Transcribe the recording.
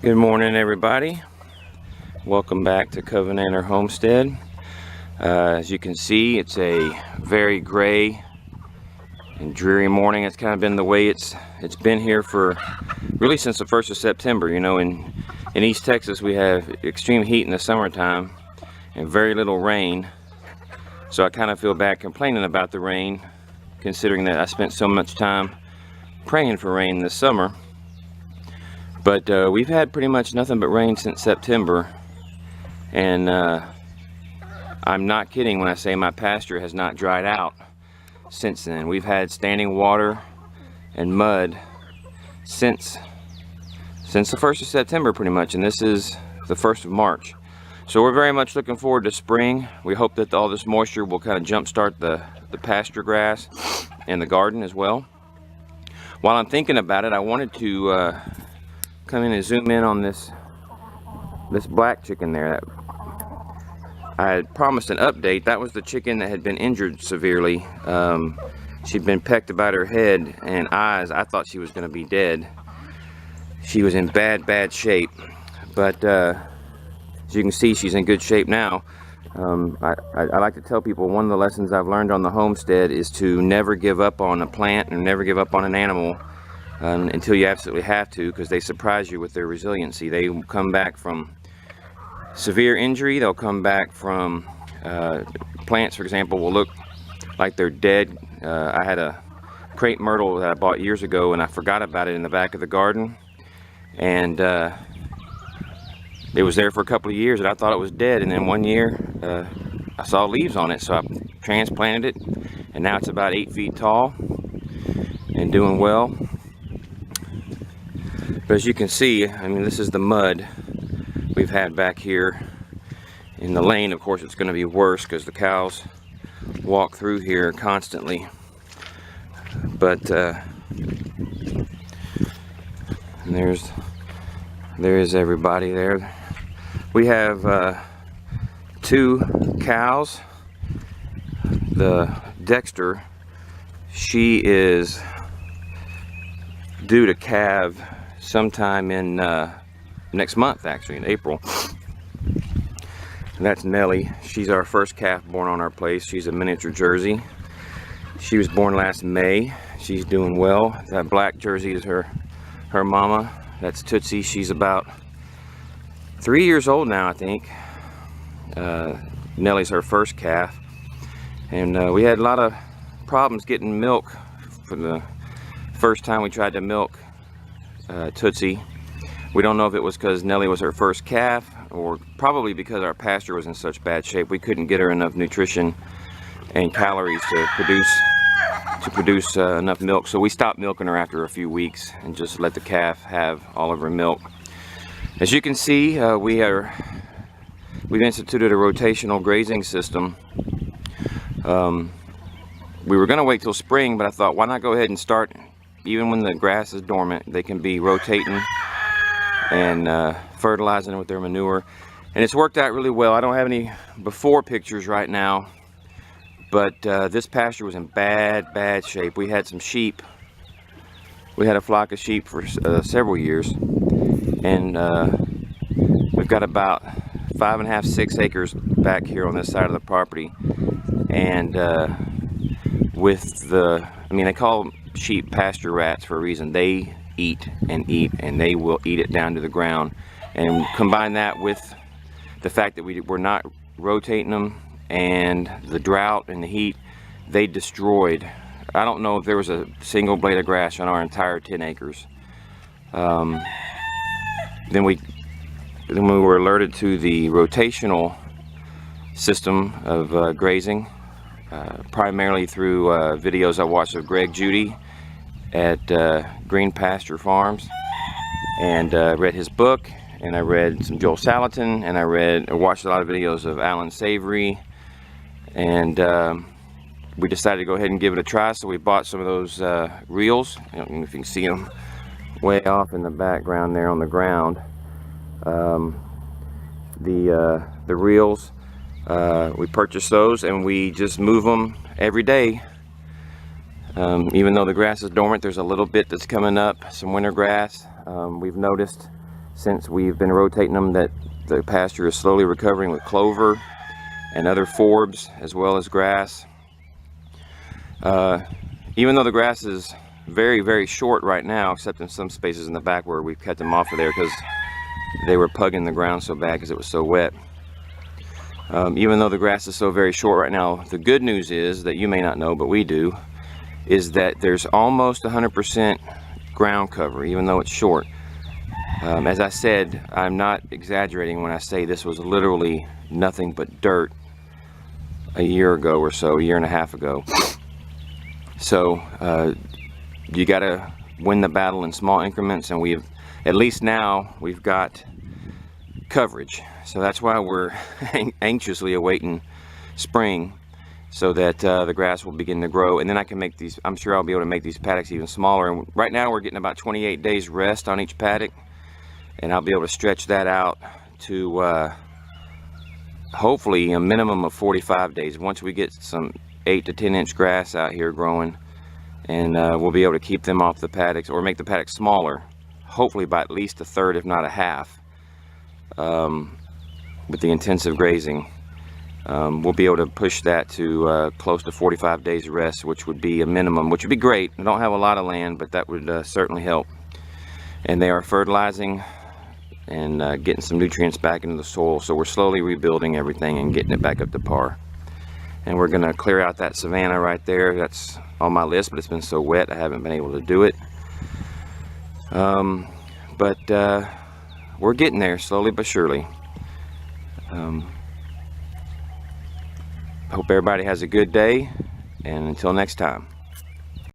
Good morning, everybody. Welcome back to Covenanter Homestead. As you can see, it's a very gray and dreary morning. It's kind of been the way it's been here for really since the 1st of September. You know, in East Texas we have extreme heat in the summertime and very little rain. So I kind of feel bad complaining about the rain, considering that I spent so much time praying for rain this summer. But we've had pretty much nothing but rain since September, and I'm not kidding when I say my pasture has not dried out since then. We've had standing water and mud since the 1st of September pretty much, and this is the 1st of March. So we're very much looking forward to spring. We hope that all this moisture will kind of jumpstart the pasture grass and the garden as well. While I'm thinking about it, I wanted to come in and zoom in on this black chicken there. I had promised an update. That was the chicken that had been injured severely. She'd been pecked about her head and eyes. I thought she was going to be dead. She was in bad shape, but as you can see, she's in good shape now. I like to tell people one of the lessons I've learned on the homestead is to never give up on a plant and never give up on an animal until you absolutely have to, because they surprise you with their resiliency. They will come back from severe injury. They'll come back from plants, for example, will look like they're dead. I had a crepe myrtle that I bought years ago, and I forgot about it in the back of the garden, and it was there for a couple of years, and I thought it was dead. And then one year I saw leaves on it, so I transplanted it, and now it's about 8 feet tall and doing well. But as you can see, I mean, this is the mud we've had back here in the lane. Of course, it's going to be worse because the cows walk through here constantly. But there is everybody there. We have 2 cows. The Dexter, she is due to calve sometime in next month, actually in April. And that's Nellie. She's our first calf born on our place. She's a miniature Jersey. She was born last May. She's doing well. That black Jersey is her mama. That's Tootsie. She's about 3 years old now, I think. Nellie's her first calf, and we had a lot of problems getting milk for the first time we tried to milk Tootsie. We don't know if it was because Nellie was her first calf, or probably because our pasture was in such bad shape we couldn't get her enough nutrition and calories to produce enough milk. So we stopped milking her after a few weeks and just let the calf have all of her milk. As you can see, we've instituted a rotational grazing system. We were going to wait till spring, but I thought, why not go ahead and start even when the grass is dormant. They can be rotating and fertilizing it with their manure, and it's worked out really well. I don't have any before pictures right now, but this pasture was in bad shape. We had some sheep. We had a flock of sheep for several years, and we've got about 5.5, 6 acres back here on this side of the property. And they call sheep pasture rats for a reason. They eat and eat, and they will eat it down to the ground. And combine that with the fact that we're not rotating them, and the drought and the heat, they destroyed. I don't know if there was a single blade of grass on our entire 10 acres. Then we were alerted to the rotational system of grazing, primarily through videos I watched of Greg Judy at Green Pasture Farms, and read his book, and I read some Joel Salatin, and I watched a lot of videos of Alan Savory, and we decided to go ahead and give it a try. So we bought some of those reels. I don't know if you can see them way off in the background there on the ground. The reels, we purchased those, and we just move them every day. Even though the grass is dormant, there's a little bit that's coming up, some winter grass. We've noticed since we've been rotating them, that the pasture is slowly recovering with clover and other forbs as well as grass. Even though the grass is very short right now, except in some spaces in the back where we've cut them off of there because they were pugging the ground so bad because it was so wet. Even though the grass is so very short right now, the good news is, that you may not know but we do, is that there's almost 100% ground cover even though it's short. As I said, I'm not exaggerating when I say this was literally nothing but dirt a year ago or so, a year and a half ago. So you got to win the battle in small increments, and we've, at least now, we've got coverage. So that's why we're anxiously awaiting spring, so that the grass will begin to grow, and then I can make these, I'm sure I'll be able to make these paddocks even smaller. And right now we're getting about 28 days rest on each paddock, and I'll be able to stretch that out to hopefully a minimum of 45 days once we get some 8 to 10 inch grass out here growing, and we'll be able to keep them off the paddocks, or make the paddocks smaller, hopefully by at least a third if not a half. With the intensive grazing, we'll be able to push that to close to 45 days of rest, which would be a minimum, which would be great. I don't have a lot of land, but that would certainly help. And they are fertilizing and getting some nutrients back into the soil, so we're slowly rebuilding everything and getting it back up to par. And we're going to clear out that savanna right there. That's on my list, but it's been so wet I haven't been able to do it. But we're getting there slowly but surely. Hope everybody has a good day, and until next time.